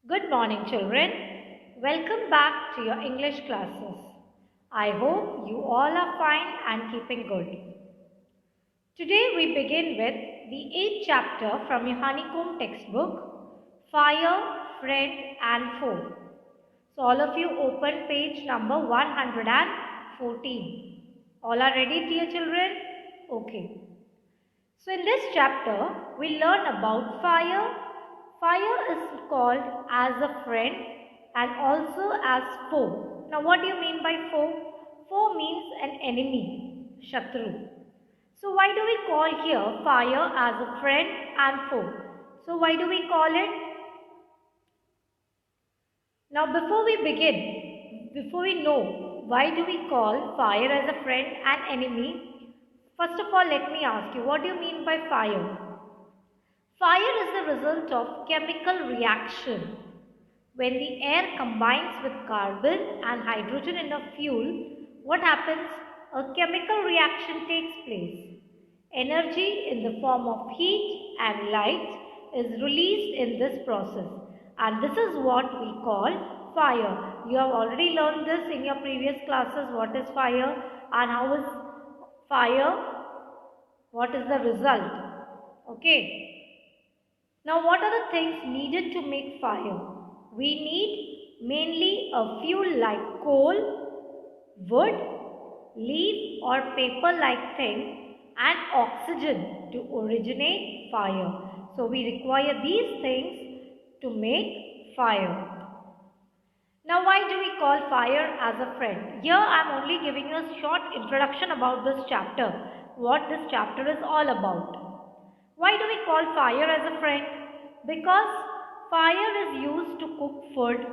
Good morning, children. Welcome back to your English classes. I hope you all are fine and keeping good. Today we begin with the 8th chapter from your Honeycomb textbook, Fire, Friend and Foe. So all of you open page number 114. All are ready, dear children? Okay. So in this chapter, we learn about fire. Fire is called as a friend and also as foe. Now what do you mean by foe? Foe means an enemy, Shatru. So why do we call here fire as a friend and foe? So why do we call it? Now before we begin, before we know why do we call fire as a friend and enemy, first of all let me ask you, what do you mean by fire? Fire is the result of chemical reaction. When the air combines with carbon and hydrogen in a fuel, what happens? A chemical reaction takes place. Energy in the form of heat and light is released in this process, and this is what we call fire. You have already learned this in your previous classes, what is fire and how is fire, what is the result. Okay. Now, what are the things needed to make fire? We need mainly a fuel like coal, wood, leaf or paper like thing and oxygen to originate fire. So, we require these things to make fire. Now, why do we call fire as a friend? Here, I am only giving you a short introduction about this chapter, what this chapter is all about. Why do we call fire as a friend? Because fire is used to cook food,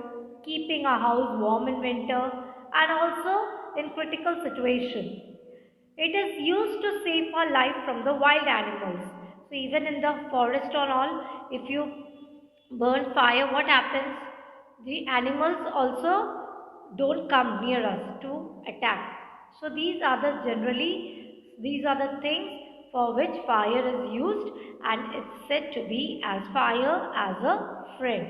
keeping a house warm in winter and also in critical situations. It is used to save our life from the wild animals. So even in the forest or all, if you burn fire, what happens? The animals also don't come near us to attack. So these are the things for which fire is used and it's said to be as fire as a friend.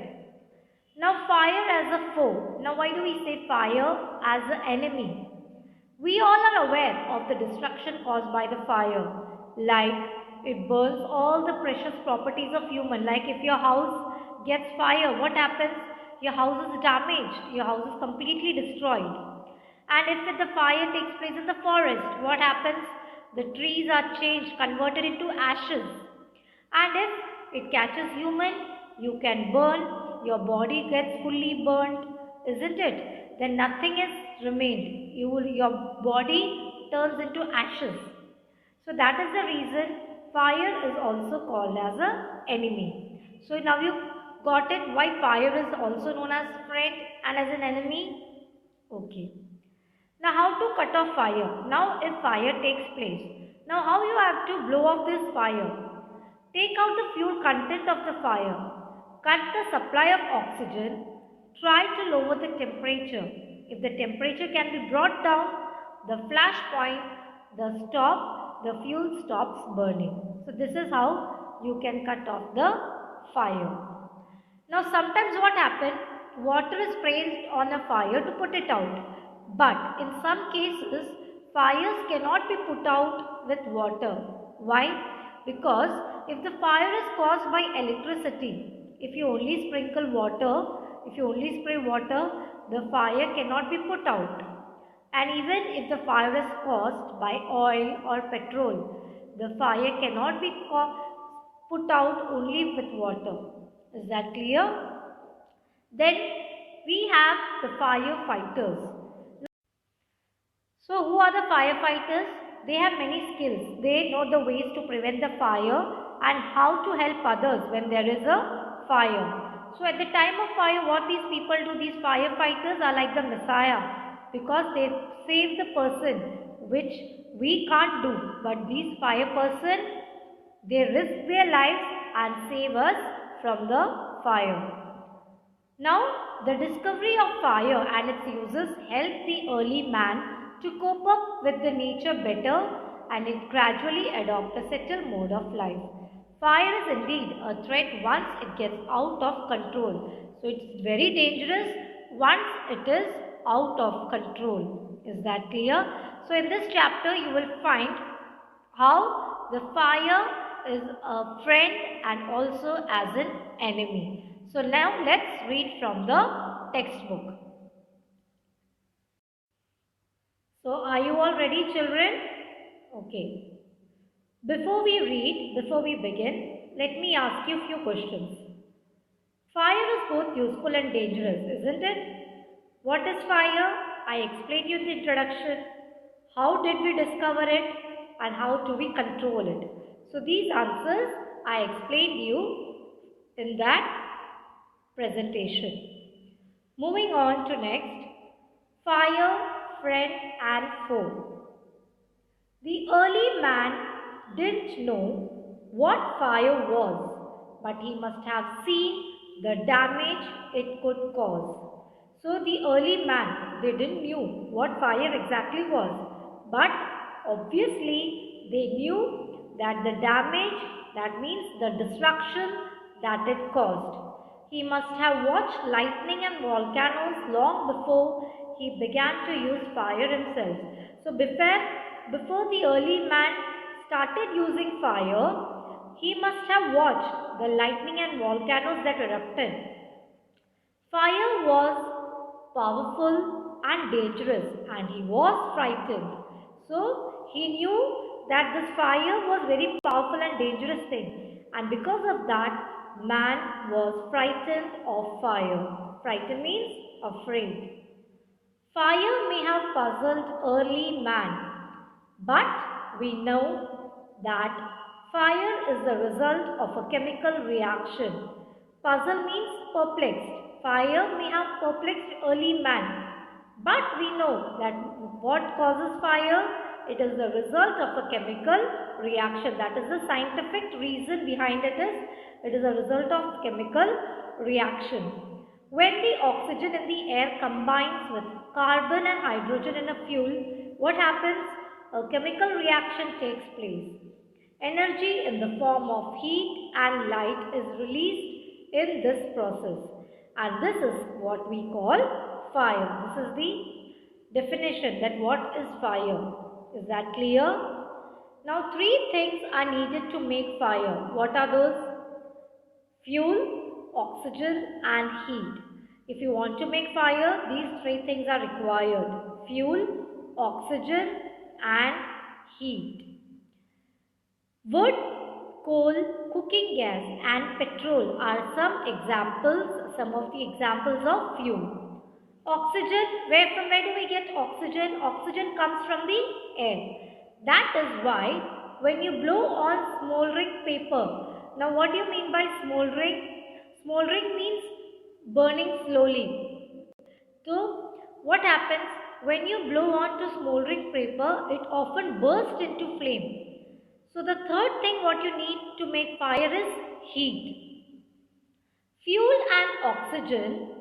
Now fire as a foe. Now why do we say fire as an enemy? We all are aware of the destruction caused by the fire. Like it burns all the precious properties of human. Like if your house gets fire, what happens? Your house is damaged. Your house is completely destroyed. And if the fire takes place in the forest, what happens? The trees are changed, converted into ashes. And if it catches human, you can burn, your body gets fully burnt, isn't it? Then nothing is remained. Your body turns into ashes. So that is the reason fire is also called as an enemy. So now you got it why fire is also known as friend and as an enemy? Okay. Now how to cut off fire? Now if fire takes place, now how you have to blow off this fire? Take out the fuel content of the fire. Cut the supply of oxygen. Try to lower the temperature. If the temperature can be brought down, the flash point, the fuel stops burning. So this is how you can cut off the fire. Now sometimes what happens? Water is sprayed on a fire to put it out. But in some cases, fires cannot be put out with water. Why? Because if the fire is caused by electricity, if you only spray water, the fire cannot be put out. And even if the fire is caused by oil or petrol, the fire cannot be put out only with water. Is that clear? Then we have the firefighters. So who are the firefighters? They have many skills. They know the ways to prevent the fire and how to help others when there is a fire. So at the time of fire, what these people do, these firefighters are like the Messiah because they save the person which we can't do. But these fire person, they risk their lives and save us from the fire. Now, the discovery of fire and its uses helped the early man to cope up with the nature better and it gradually adopt a settled mode of life. Fire is indeed a threat once it gets out of control. So it's very dangerous once it is out of control. Is that clear? So in this chapter you will find how the fire is a friend and also as an enemy. So now let's read from the textbook. So are you all ready, children? Okay. Before we begin, let me ask you a few questions. Fire is both useful and dangerous, isn't it? What is fire? I explained you in the introduction. How did we discover it and how do we control it? So these answers I explained you in that presentation. Moving on to next, fire, friend and foe. The early man didn't know what fire was, but he must have seen the damage it could cause. So the early man, they didn't knew what fire exactly was, but obviously they knew that the damage, that means the destruction that it caused. He must have watched lightning and volcanoes long before he began to use fire himself. So before the early man started using fire, he must have watched the lightning and volcanoes that erupted. Fire was powerful and dangerous and he was frightened. So he knew that this fire was very powerful and dangerous thing, and because of that man was frightened of fire. Frightened means afraid. Fire may have puzzled early man, but we know that fire is the result of a chemical reaction. Puzzle means perplexed. Fire may have perplexed early man, but we know that what causes fire? It is the result of a chemical reaction. That is the scientific reason behind it is a result of chemical reaction. When the oxygen in the air combines with carbon and hydrogen in a fuel, what happens? A chemical reaction takes place. Energy in the form of heat and light is released in this process, and this is what we call fire. This is the definition that what is fire. Is that clear? Now three things are needed to make fire. What are those? Fuel, oxygen and heat. If you want to make fire, these three things are required. Fuel, oxygen and heat. Wood, coal, cooking gas and petrol are some of the examples of fuel. Oxygen, from where do we get oxygen? Oxygen comes from the air. That is why when you blow on smoldering paper, now what do you mean by smoldering? Smoldering means burning slowly. So what happens when you blow on to smoldering paper, it often bursts into flame. So the third thing what you need to make fire is heat. Fuel and oxygen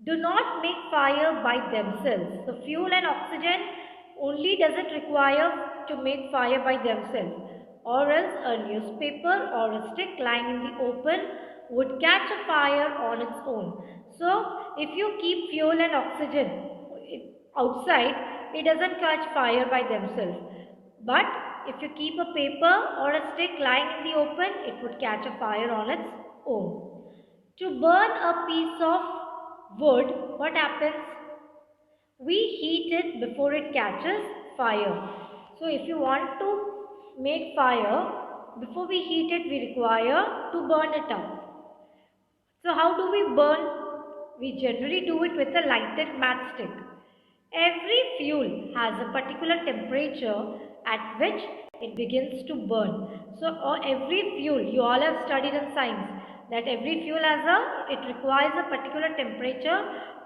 do not make fire by themselves. So fuel and oxygen only doesn't require to make fire by themselves, or else a newspaper or a stick lying in the open would catch a fire on its own. So if you keep fuel and oxygen outside, it doesn't catch fire by themselves. But if you keep a paper or a stick lying in the open, it would catch a fire on its own. To burn a piece of wood, what happens? We heat it before it catches fire. So if you want to make fire, before we heat it, we require to burn it up. So how do we burn? We generally do it with a lighted matchstick. Every fuel has a particular temperature at which it begins to burn. So every fuel, you all have studied in science that every fuel it requires a particular temperature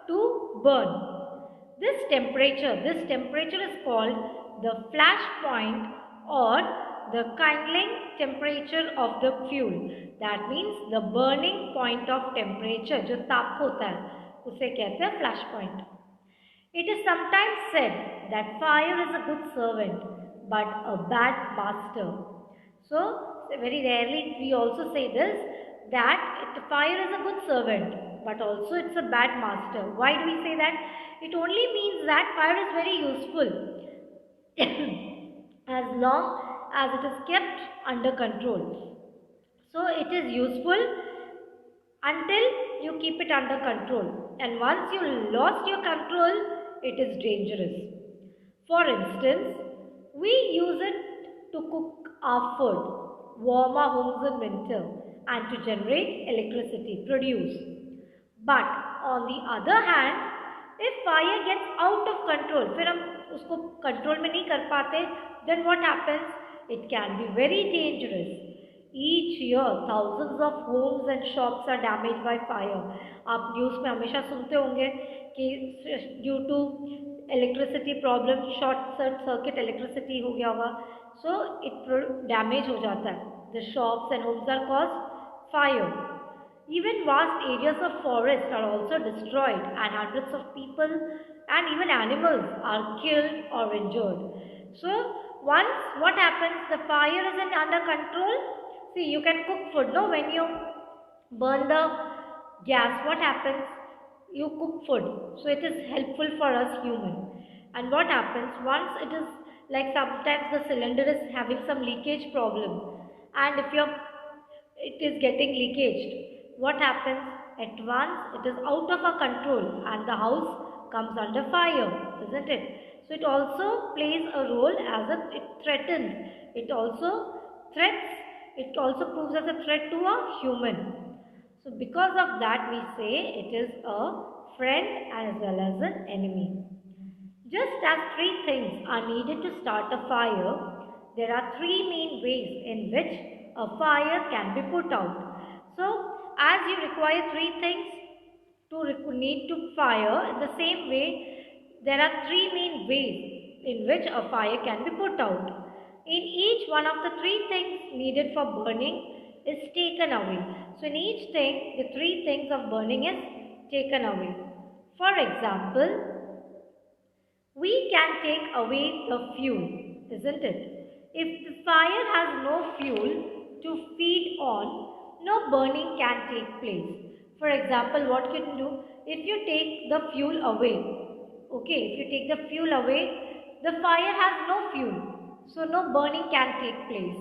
to burn. This temperature is called the flash point or the kindling temperature of the fuel. That means the burning point of temperature, जो ताप होता है, उसे कहते हैं flash point. It is sometimes said that fire is a good servant but a bad master. So very rarely we also say this, that fire is a good servant, but also it's a bad master. Why do we say that? It only means that fire is very useful as long as it is kept under control. So it is useful until you keep it under control, and once you lost your control, it is dangerous. For instance, we use it to cook our food, warm our homes in winter, and to generate electricity, produce. But on the other hand, if fire gets out of control, फिर हम उसको control में नहीं कर पाते, then what happens? It can be very dangerous. Each year, thousands of homes and shops are damaged by fire. आप news में हमेशा सुनते होंगे कि due to electricity problem, short circuit electricity हो गया होगा, so it damage हो जाता है. The shops and homes are caused fire. Even vast areas of forest are also destroyed, and hundreds of people and even animals are killed or injured. So once what happens, the fire isn't under control. See, you can cook food, no? When you burn the gas, what happens? You cook food. So it is helpful for us human. And what happens once it is like sometimes the cylinder is having some leakage problem, and if it is getting leakaged, what happens? At once it is out of our control and the house comes under fire, isn't it? So it also plays a role as it threatens. It also proves as a threat to a human. So because of that we say it is a friend as well as an enemy. Just as three things are needed to start a fire, there are three main ways in which a fire can be put out. So as you require three things to need to fire, in the same way there are three main ways in which a fire can be put out. In each one of the three things needed for burning is taken away. So in each thing, the three things of burning is taken away. For example, we can take away the fuel, isn't it? If the fire has no fuel to feed on, no burning can take place. For example, what can you do? If you take the fuel away, if you take the fuel away, the fire has no fuel, so no burning can take place.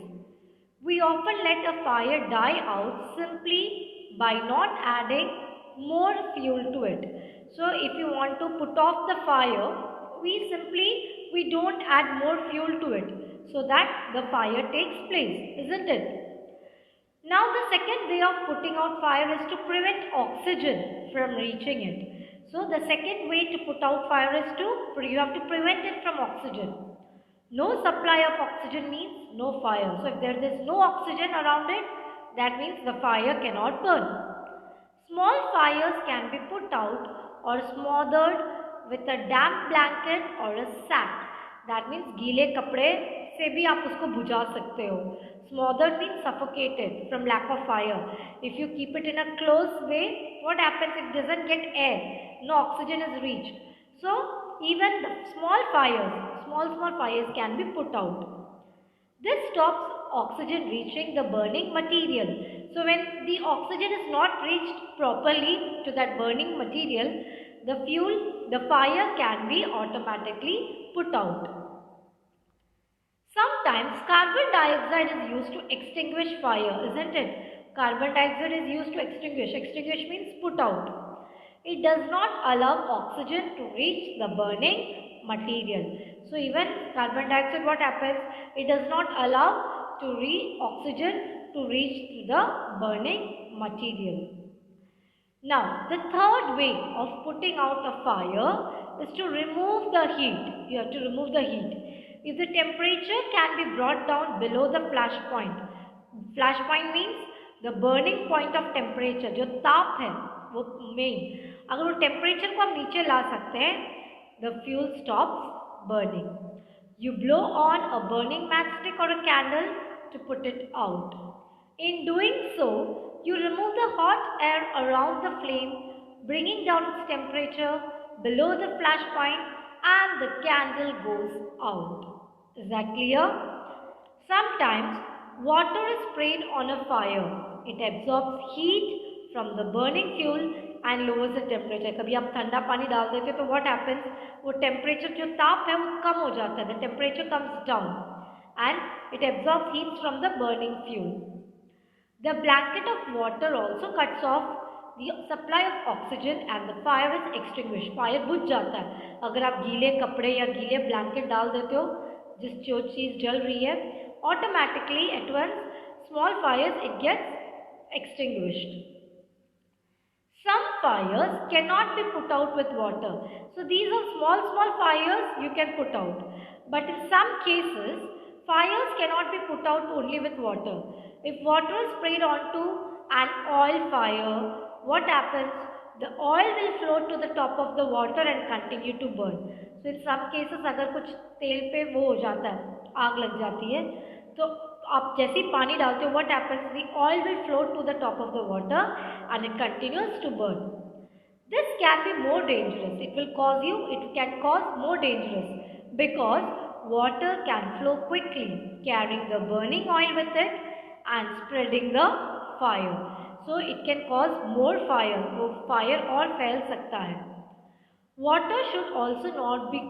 We often let a fire die out simply by not adding more fuel to it. So if you want to put off the fire, we don't add more fuel to it, so that the fire takes place, isn't it? Now the second way of putting out fire is to prevent oxygen from reaching it. So the second way to put out fire is you have to prevent it from oxygen. No supply of oxygen means no fire. So if there is no oxygen around it, that means the fire cannot burn. Small fires can be put out or smothered with a damp blanket or a sack. That means गीले कपड़े से भी आप उसको बुझा सकते हो. Smothered means suffocated from lack of fire. If you keep it in a closed way, what happens? It doesn't get air. No oxygen is reached. So even the small fires can be put out. This stops oxygen reaching the burning material. So when the oxygen is not reached properly to that burning material, the fire can be automatically put out. Sometimes carbon dioxide is used to extinguish fire, isn't it? Carbon dioxide is used to extinguish. Extinguish means put out. It does not allow oxygen to reach the burning material. So even carbon dioxide, what happens? It does not allow oxygen to reach the burning material. Now, the third way of putting out a fire is to remove the heat. You have to remove the heat. If the temperature can be brought down below the flash point means the burning point of temperature, जो ताप है वो main, अगर वो temperature को हम नीचे ला सकते हैं, the fuel stops burning. You blow on a burning matchstick or a candle to put it out. In doing so, you remove the hot air around the flame, bringing down its temperature below the flash point, and the candle goes out. Is that clear? Sometimes water is sprayed on a fire It absorbs heat from the burning fuel and lowers the temperature. कभी आप ठंडा पानी डाल देते हो तो what happens? वो temperature जो ताप है वो कम हो जाता है. The temperature comes down and it absorbs heat from the burning fuel. The blanket of water also cuts off the supply of oxygen and the fire is extinguished. Fire बुझ जाता है. अगर आप गीले कपड़े या गीले ब्लैंकेट डाल देते हो जो चीज़ जल रही है, automatically at once small fires it gets extinguished. Some fires cannot be put out with water. So these are small fires you can put out. But in some cases, fires cannot be put out only with water. If water is sprayed onto an oil fire, what happens? The oil will float to the top of the water and continue to burn. So in some cases, अगर कुछ तेल पे वो हो जाता है, आग लग जाती है, तो आप जैसे ही पानी डालते हो, what happens? The oil will float to the top of the water and it continues to burn. This can be more dangerous. It can cause more dangerous because water can flow quickly, carrying the burning oil with it and spreading the fire. So it can cause more fire. वो fire और फैल सकता है. Water should also not be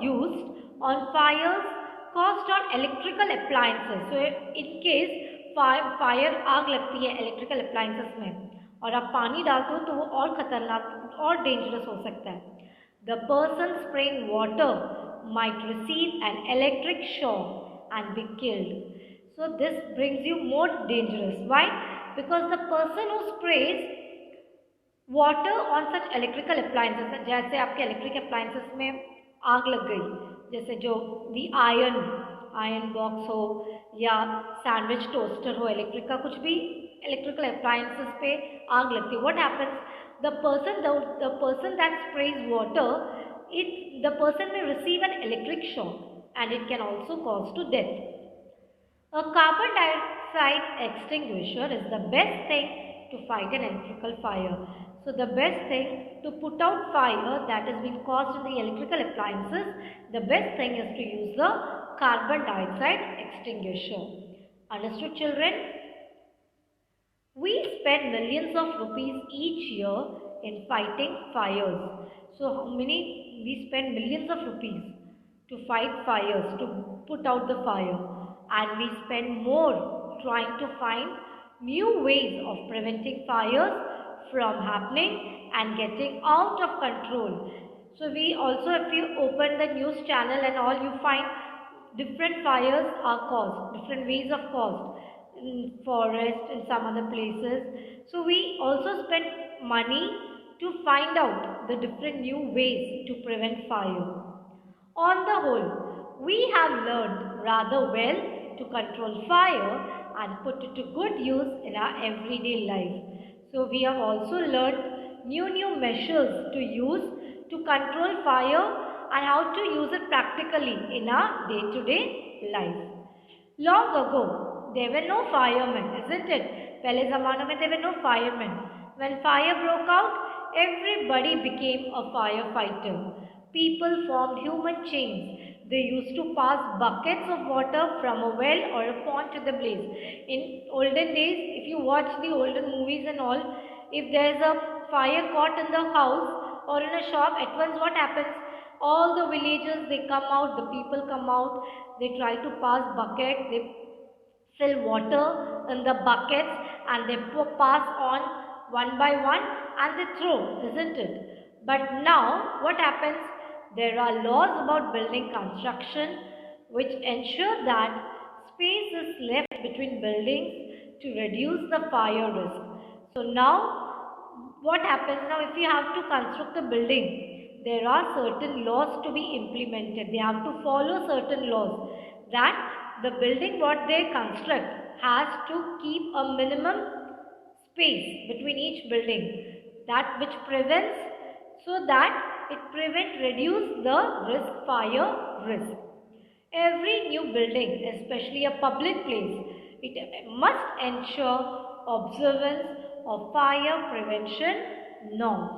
used on fires caused on electrical appliances. So in case fire आग लगती है electrical appliances में और आप पानी डालते हो तो वो और खतरनाक और dangerous हो सकता है. The person spraying water might receive an electric shock and be killed. So this brings you more dangerous. Why? Because the person who sprays water on such electrical appliances, जैसे आपके electric appliances में आग लग गई, जैसे जो दी iron box हो या सैंडविच टोस्टर हो, इलेक्ट्रिक का कुछ भी इलेक्ट्रिकल अप्लायंसेस पे आग लगती है. What happens? The person that sprays water, the person may receive an electric shock and it can also cause to death. A carbon dioxide extinguisher is the best thing to fight an electrical fire. So the best thing to put out fire that has been caused in the electrical appliances, the best thing is to use the carbon dioxide extinguisher. Understood, children? We spend millions of rupees each year in fighting fires. So how many? We spend millions of rupees to fight fires, to put out the fire. And we spend more trying to find new ways of preventing fires from happening and getting out of control. So we also, if you open the news channel and all, you find different fires are caused, different ways of caused in forest and some other places. So we also spend money to find out the different new ways to prevent fire. On the whole, we have learned rather well to control fire and put it to good use in our everyday life. So we have also learned new measures to use to control fire and how to use it practically in our day-to-day life. Long ago, there were no firemen, isn't it? पहले ज़मानों में there were no firemen. When fire broke out, everybody became a firefighter. People formed human chains. They used to pass buckets of water from a well or a pond to the blaze. In olden days, if you watch the olden movies and all, if there is a fire caught in the house or in a shop, at once what happens? All the villagers, they come out, the people come out, they try to pass buckets, they fill water in the buckets and they pass on one by one and they throw, isn't it? But now, what happens? There are laws about building construction which ensure that space is left between buildings to reduce the fire risk. So now what happens? Now if you have to construct a building, there are certain laws to be implemented. They have to follow certain laws that the building what they construct has to keep a minimum space between each building, that which prevents, so that it reduce the fire risk. Every new building, especially a public place, it must ensure observance of fire prevention norms.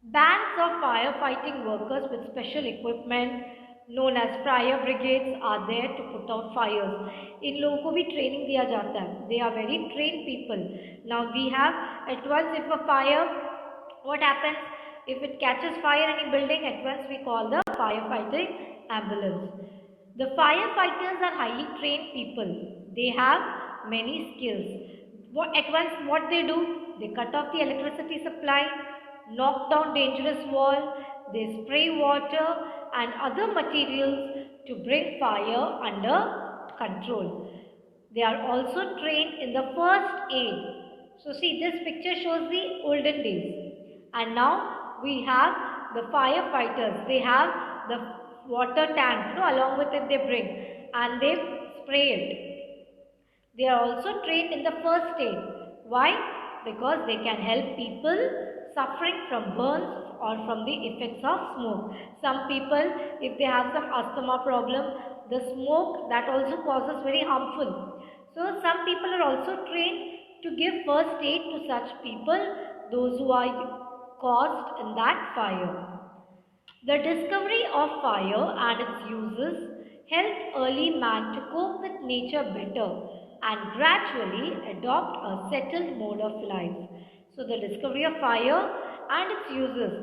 Bands of firefighting workers with special equipment, known as fire brigades are there to put out fires. इन लोगों को भी training दिया जाता है. They are very trained people. Now we have at once if a fire, what happens? If it catches fire in any building, at once we call the firefighting ambulance. The firefighters are highly trained people. They have many skills. At once what they do? They cut off the electricity supply, knock down dangerous wall, they spray water and other materials to bring fire under control. They are also trained in the first aid. So see, this picture shows the olden days. And now we have the firefighters. They have the water tank, along with it they bring and they spray it. They are also trained in the first aid. Why? Because they can help people suffering from burns or from the effects of smoke. Some people, if they have some asthma problem, the smoke that also causes very harmful. So some people are also trained to give first aid to such people, those who are caused in that fire. The discovery of fire and its uses helped early man to cope with nature better and gradually adopt a settled mode of life. So the discovery of fire and its uses.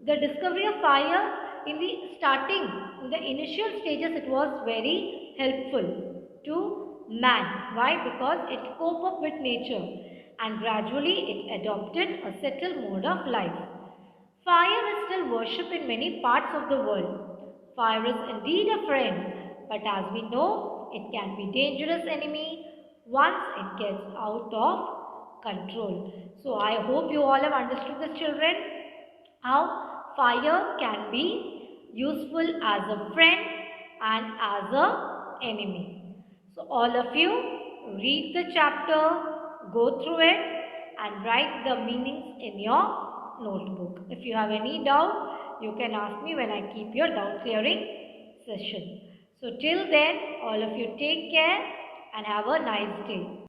The discovery of fire in the starting, in the initial stages, it was very helpful to man. Why? Because it coped up with nature and gradually it adopted a settled mode of life. Fire is still worshipped in many parts of the world. Fire is indeed a friend, but as we know, it can be a dangerous enemy once it gets out of control. So I hope you all have understood this, children, how fire can be useful as a friend and as a enemy. So all of you read the chapter, go through it and write the meanings in your notebook. If you have any doubt, you can ask me when I keep your doubt clearing session. So till then, all of you take care and have a nice day.